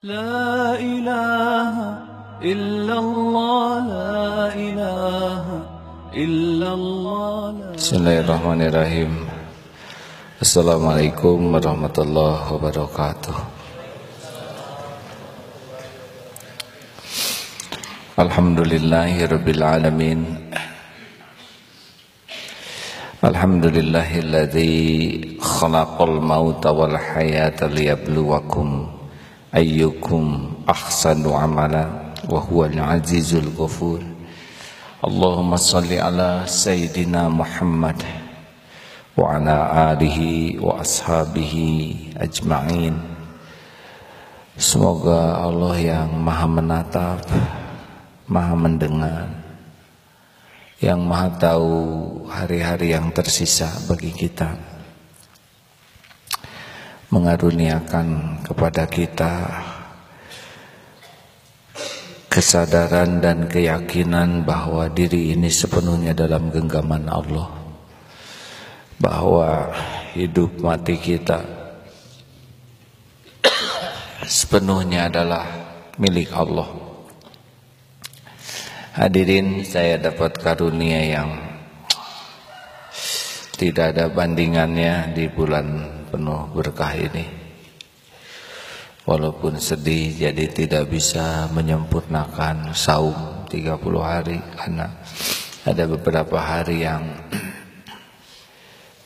لا إله إلا الله لا إله إلا الله. Bismillahirrahmanirrahim. Assalamualaikum warahmatullahi wabarakatuh. Alhamdulillahirabbil alamin. Alhamdulillahilladzi khalaqal mauta wal hayata liyabluwakum ayyukum ahsanu amala wa huwal azizul ghafur. Allahumma shalli ala sayyidina Muhammad wa ala alihi wa ashabihi ajma'in. Semoga Allah yang maha menatap, maha mendengar, yang maha tahu hari-hari yang tersisa bagi kita, mengaruniakan kepada kita kesadaran dan keyakinan bahwa diri ini sepenuhnya dalam genggaman Allah, bahwa hidup mati kita sepenuhnya adalah milik Allah. Hadirin, saya dapat karunia yang tidak ada bandingannya di bulan penuh berkah ini. Walaupun sedih, jadi tidak bisa menyempurnakan saum 30 hari karena ada beberapa hari yang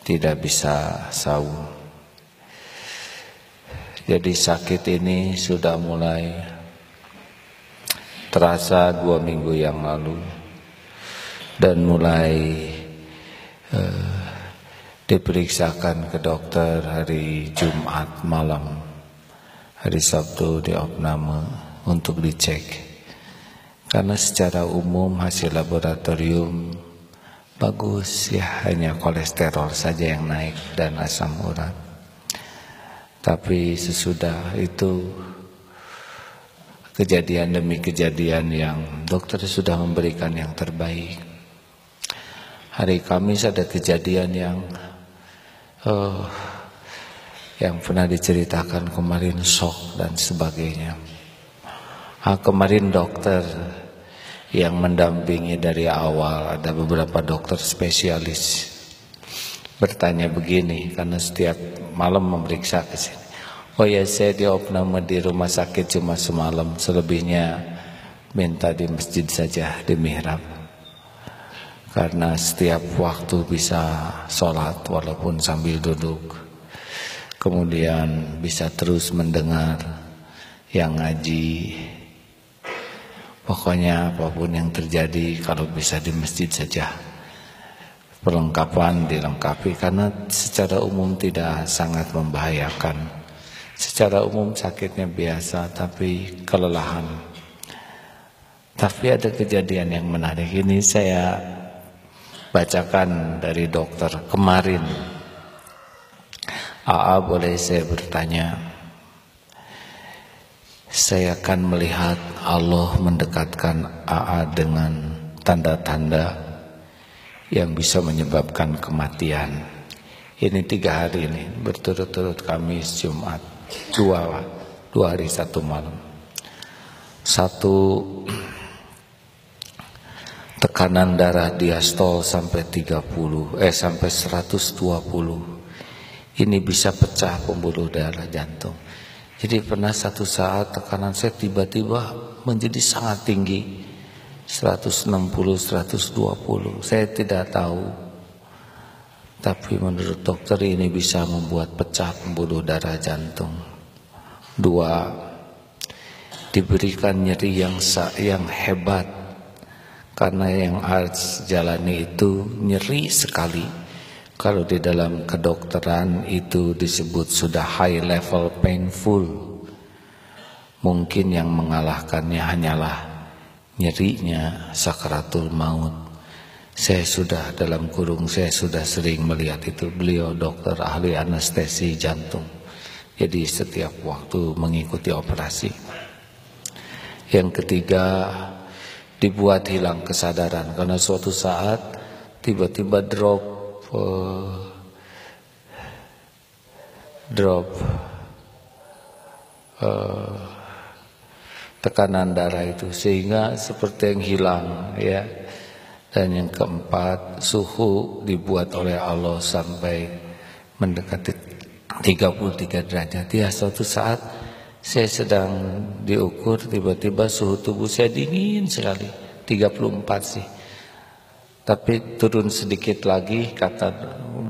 tidak bisa saum. Jadi sakit ini sudah mulai terasa 2 minggu yang lalu dan mulai diperiksakan ke dokter hari Jumat malam, hari Sabtu di opname untuk dicek, karena secara umum hasil laboratorium bagus ya, hanya kolesterol saja yang naik dan asam urat. Tapi sesudah itu kejadian demi kejadian yang dokter sudah memberikan yang terbaik. Hari Kamis ada kejadian yang pernah diceritakan kemarin, shock dan sebagainya. Kemarin dokter yang mendampingi dari awal, ada beberapa dokter spesialis, bertanya begini, karena setiap malam memeriksa ke sini. Oh ya, saya di opname di rumah sakit cuma semalam, selebihnya minta di masjid saja, di mihrab, karena setiap waktu bisa sholat walaupun sambil duduk, kemudian bisa terus mendengar yang ngaji. Pokoknya apapun yang terjadi, kalau bisa di masjid saja. Perlengkapan dilengkapi, karena secara umum tidak sangat membahayakan. Secara umum sakitnya biasa, tapi kelelahan. Tapi ada kejadian yang menarik, ini saya bacakan dari dokter kemarin. AA, boleh saya bertanya? Saya akan melihat Allah mendekatkan AA dengan tanda-tanda yang bisa menyebabkan kematian. Ini 3 hari ini berturut-turut, Kamis, Jumat, 2 hari 1 malam. 1, tekanan darah diastol sampai 120. Ini bisa pecah pembuluh darah jantung. Jadi pernah satu saat tekanan saya tiba-tiba menjadi sangat tinggi, 160, 120. Saya tidak tahu, tapi menurut dokter ini bisa membuat pecah pembuluh darah jantung. 2, diberikan nyeri yang hebat, karena yang harus jalani itu nyeri sekali. Kalau di dalam kedokteran itu disebut sudah high level painful. Mungkin yang mengalahkannya hanyalah nyerinya sakaratul maut. Saya sudah dalam kurung, saya sudah sering melihat itu. Beliau dokter ahli anestesi jantung, jadi setiap waktu mengikuti operasi. Yang ketiga, dibuat hilang kesadaran, karena suatu saat tiba-tiba drop tekanan darah itu, sehingga seperti yang hilang ya. Dan yang keempat, suhu dibuat oleh Allah sampai mendekati 33 derajat. Ya, suatu saat saya sedang diukur, tiba-tiba suhu tubuh saya dingin sekali, 34 sih. Tapi turun sedikit lagi, kata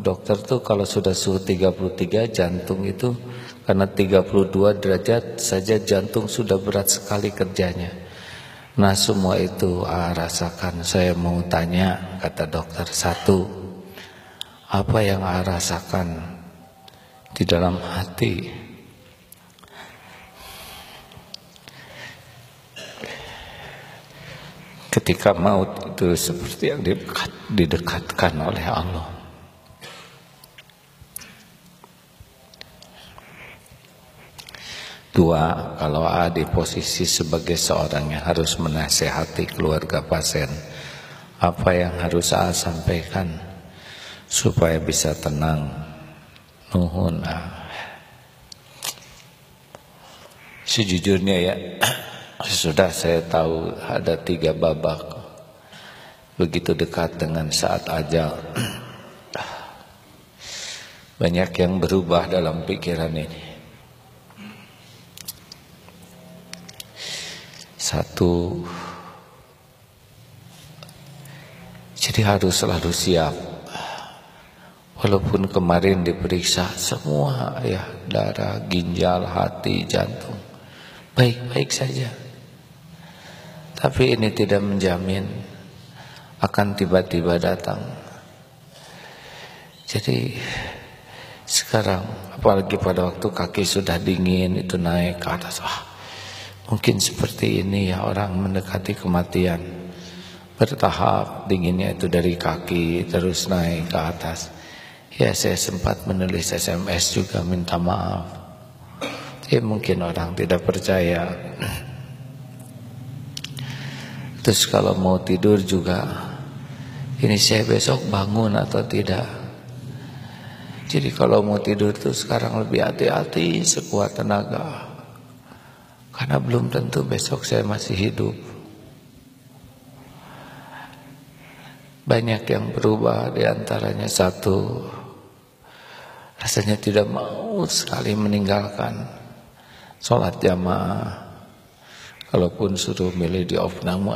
dokter tuh kalau sudah suhu 33 jantung itu, karena 32 derajat saja jantung sudah berat sekali kerjanya. Nah semua itu rasakan. Saya mau tanya, kata dokter, satu, apa yang rasakan di dalam hati ketika maut itu seperti yang didekatkan oleh Allah. Dua, kalau di posisi sebagai seorang yang harus menasehati keluarga pasien, apa yang harus sampaikan supaya bisa tenang? Nuhun. Sejujurnya ya, sudah saya tahu ada 3 babak, begitu dekat dengan saat ajal. Banyak yang berubah dalam pikiran ini. Satu, jadi harus selalu siap. Walaupun kemarin diperiksa semua ya, darah, ginjal, hati, jantung baik-baik saja, tapi ini tidak menjamin akan tiba-tiba datang. Jadi sekarang, apalagi pada waktu kaki sudah dingin itu naik ke atas, mungkin seperti ini ya orang mendekati kematian. Bertahap dinginnya itu dari kaki terus naik ke atas. Ya saya sempat menulis SMS juga minta maaf. Ya mungkin orang tidak percaya. Terus kalau mau tidur juga, ini saya besok bangun atau tidak. Jadi kalau mau tidur tuh sekarang lebih hati-hati sekuat tenaga. Karena belum tentu besok saya masih hidup. Banyak yang berubah, diantaranya satu, rasanya tidak mau sekali meninggalkan sholat jamaah. Kalaupun suruh milih di opname,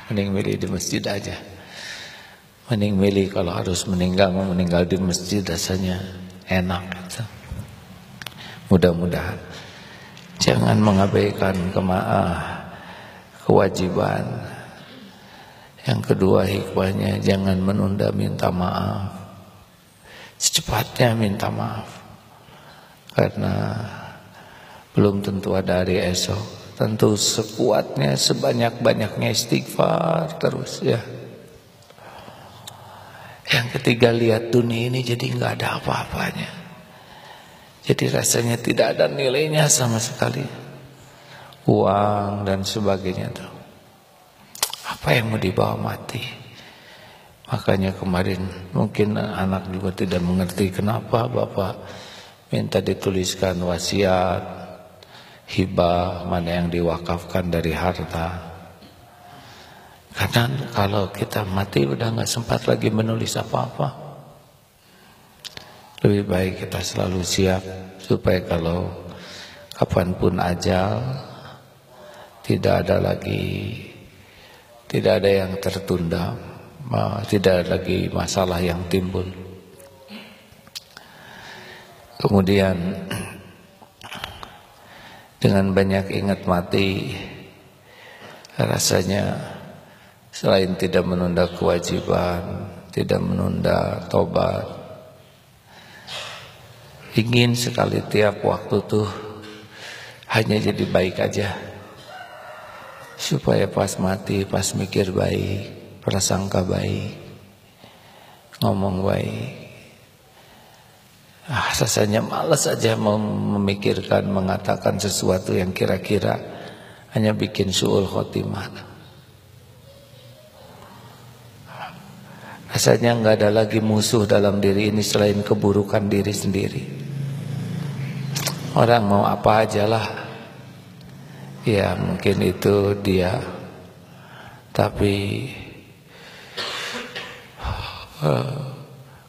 mending milih di masjid aja. Mending milih kalau harus meninggal di masjid, rasanya enak gitu. Mudah-mudahan jangan mengabaikan kewajiban. Yang kedua hikmahnya, jangan menunda minta maaf. Secepatnya minta maaf. Karena belum tentu ada hari esok. Tentu sekuatnya, sebanyak-banyaknya istighfar terus ya. Yang ketiga, lihat dunia ini jadi nggak ada apa-apanya. Jadi rasanya tidak ada nilainya sama sekali. Uang dan sebagainya tuh. Apa yang mau dibawa mati? Makanya kemarin mungkin anak juga tidak mengerti kenapa Bapak minta dituliskan wasiat, hibah, mana yang diwakafkan dari harta. Karena kalau kita mati udah gak sempat lagi menulis apa-apa. Lebih baik kita selalu siap supaya kalau kapanpun ajal tidak ada yang tertunda, tidak ada lagi masalah yang timbul. Kemudian dengan banyak ingat mati, rasanya selain tidak menunda kewajiban, tidak menunda tobat, ingin sekali tiap waktu tuh hanya jadi baik aja. Supaya pas mati, pas mikir baik, prasangka baik, ngomong baik. Rasanya malas aja mau memikirkan, mengatakan sesuatu yang kira-kira hanya bikin su'ul khotimah. Rasanya nggak ada lagi musuh dalam diri ini selain keburukan diri sendiri. Orang mau apa aja lah, ya mungkin itu dia, tapi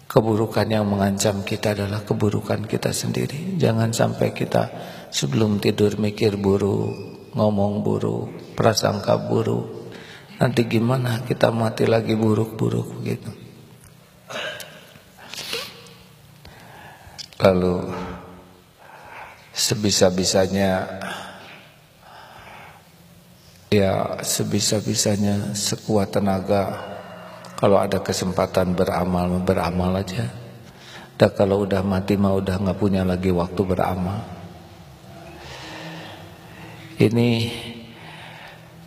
keburukan yang mengancam kita adalah keburukan kita sendiri. Jangan sampai kita sebelum tidur mikir buruk, ngomong buruk, prasangka buruk. Nanti gimana kita mati lagi buruk-buruk begitu. Lalu sebisa-bisanya sekuat tenaga, kalau ada kesempatan beramal aja. Dan kalau udah mati mah udah nggak punya lagi waktu beramal. Ini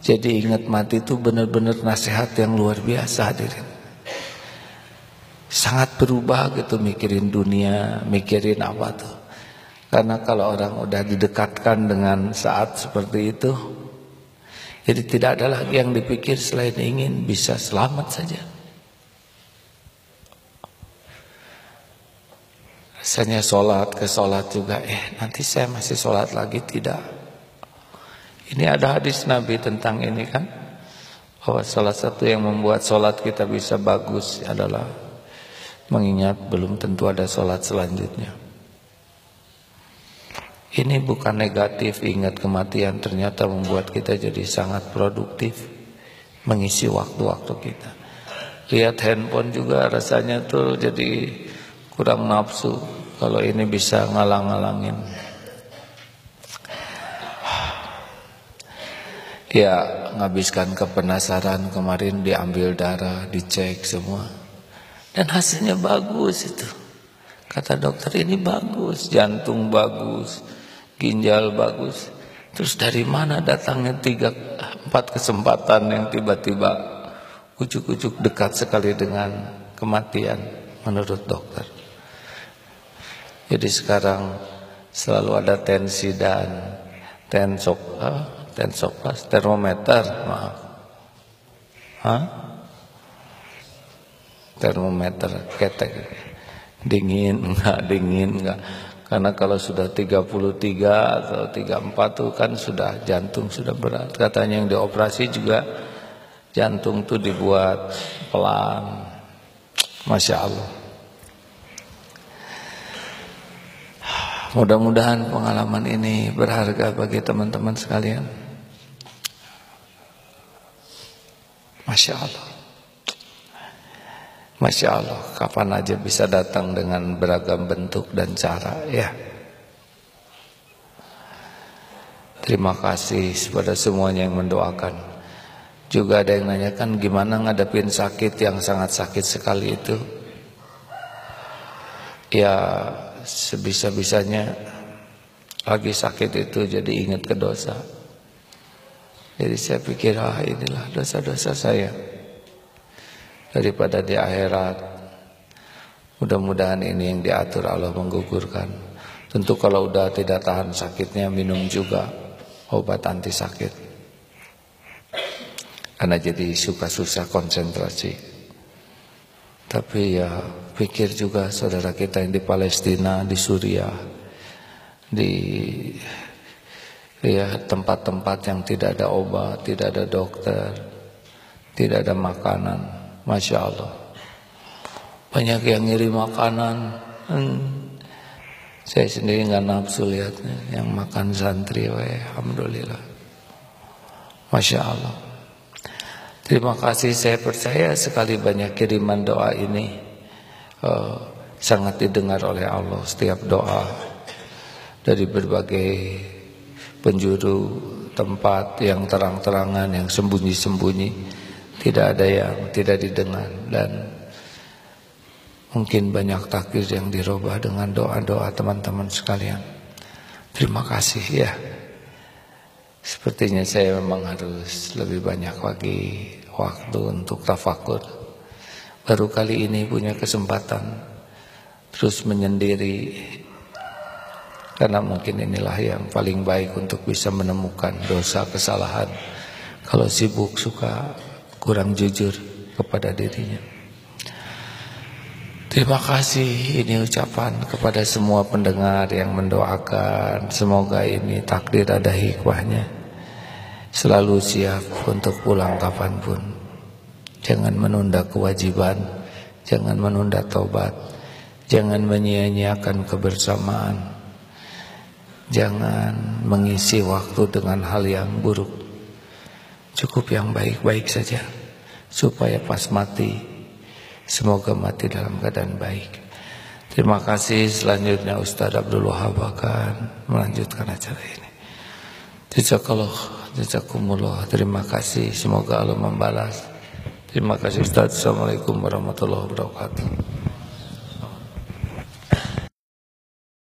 jadi ingat mati itu benar-benar nasihat yang luar biasa, hadirin. Sangat berubah gitu mikirin dunia, mikirin apa tuh. Karena kalau orang udah didekatkan dengan saat seperti itu, jadi tidak ada lagi yang dipikir selain ingin bisa selamat saja. Rasanya sholat ke sholat juga, nanti saya masih sholat lagi, tidak. Ini ada hadis Nabi tentang ini kan, bahwa salah satu yang membuat sholat kita bisa bagus adalah mengingat belum tentu ada sholat selanjutnya. Ini bukan negatif, ingat kematian ternyata membuat kita jadi sangat produktif mengisi waktu-waktu kita. Lihat handphone juga rasanya tuh jadi kurang nafsu kalau ini bisa ngalang-ngalangin. Ya, ngabiskan kepenasaran, kemarin diambil darah, dicek semua, dan hasilnya bagus itu. Kata dokter ini bagus, jantung bagus, ginjal bagus. Terus dari mana datangnya 3-4 kesempatan yang tiba-tiba ujuk-ujuk dekat sekali dengan kematian menurut dokter. Jadi sekarang selalu ada tensi dan termometer, termometer ketek, dingin enggak. Karena kalau sudah 33 atau 34 tuh kan sudah jantung sudah berat. Katanya yang dioperasi juga jantung tuh dibuat pelan. Masya Allah. Mudah-mudahan pengalaman ini berharga bagi teman-teman sekalian. Masya Allah. Masya Allah, kapan aja bisa datang dengan beragam bentuk dan cara, ya. Terima kasih kepada semuanya yang mendoakan. Juga ada yang nanyakan gimana ngadepin sakit yang sangat sakit sekali itu. Ya, sebisa-bisanya lagi sakit itu jadi ingat ke dosa. Jadi saya pikir, inilah dosa-dosa saya. Daripada di akhirat, mudah-mudahan ini yang diatur Allah menggugurkan. Tentu kalau udah tidak tahan sakitnya, minum juga obat anti sakit, karena jadi susah konsentrasi. Tapi ya pikir juga saudara kita yang di Palestina, di Suriah, di tempat-tempat yang tidak ada obat, tidak ada dokter, tidak ada makanan. Masya Allah, banyak yang ngirim makanan. Saya sendiri nggak nafsu lihatnya, yang makan santri, alhamdulillah. Masya Allah. Terima kasih, saya percaya sekali banyak kiriman doa ini sangat didengar oleh Allah. Setiap doa dari berbagai penjuru tempat, yang terang-terangan, yang sembunyi-sembunyi, tidak ada yang tidak didengar. Dan mungkin banyak takdir yang dirubah dengan doa-doa teman-teman sekalian. Terima kasih ya. Sepertinya saya memang harus lebih banyak lagi waktu untuk tafakur. Baru kali ini punya kesempatan terus menyendiri, karena mungkin inilah yang paling baik untuk bisa menemukan dosa kesalahan. Kalau sibuk suka kurang jujur kepada dirinya. Terima kasih, ini ucapan kepada semua pendengar yang mendoakan. Semoga ini takdir ada hikmahnya. selalu siap untuk pulang kapanpun. Jangan menunda kewajiban, jangan menunda taubat, jangan menyia-nyiakan kebersamaan, jangan mengisi waktu dengan hal yang buruk. Cukup yang baik-baik saja, supaya pas mati, semoga mati dalam keadaan baik. Terima kasih. Selanjutnya Ustaz Abdul Wahab akan melanjutkan acara ini. Jazakumullah. Terima kasih. Semoga Allah membalas. Terima kasih Ustaz. Assalamualaikum warahmatullahi wabarakatuh.